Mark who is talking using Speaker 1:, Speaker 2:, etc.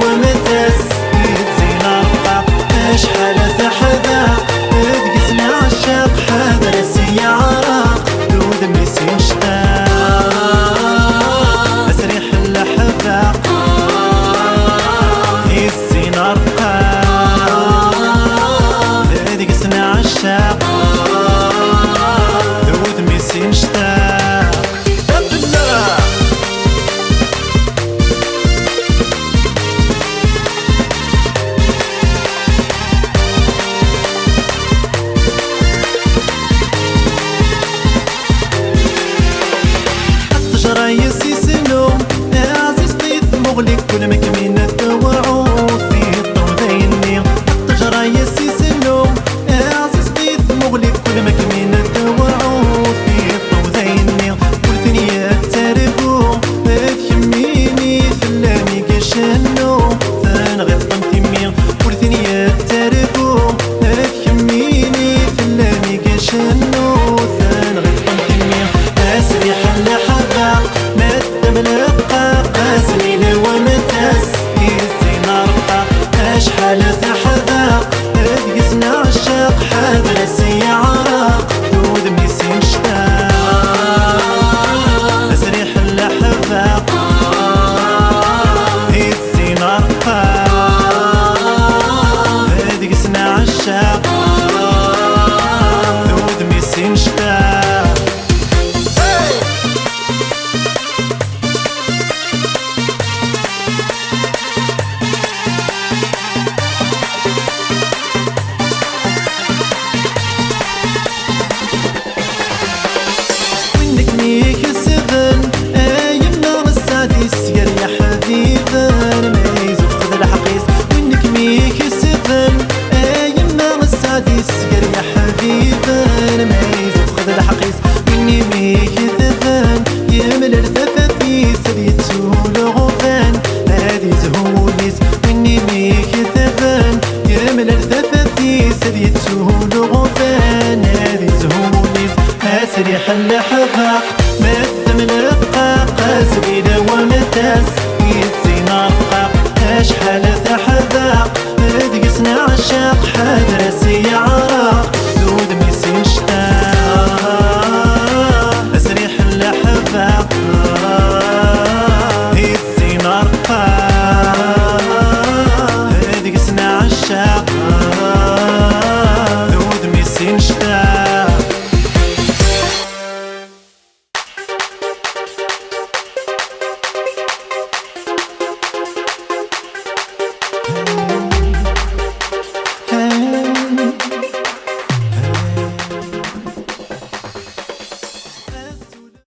Speaker 1: ومتاس يتزينا رقاق شحال تحذاق تقسنا عشاق حاضر سي عراق دود ميسين شتاق أسريح اللحفاق يتزينا رقاق تقسنا عشاق دود ميسين شتاق رايسي سنوم عزيز طيف مغلق كل مكمين التوعود فيه الطوديني رايسي سنوم عزيز طيف مغلق كل مكمين التوعود فيه الطوديني والثنية تربو تكميني فلاني قشنو ثانغي طمتمي والثنية تربو تكميني فلاني قشنو ثانغي طمتمي أسريح اللحظة ملقى قاسمي ومتاس يزينا رقاق شحال تحذاق تقسنا عشاق حاضر سي عراق دود ميسين شتاق أسريح اللحظة يزينا رقاق تقسنا عشاق دود ميسين شتاق ميك سفن يمنا السادس يا حبيبا ما يزفد الحقيس وينك ميك سفن يمنا السادس يا حبيبا ما يزفد الحقيس ويني ميك سفن يمل الثفافيس بيتو لغفان هذه زهوليس ويني ميك سفن يمل الثفافيس بيتو لغفان هذه زهوليس أسريح اللحظة مدم الرقاق سبيل ومتاس يتزينا رقاق شحال تحذاق تقسنا عشاق حاضر سي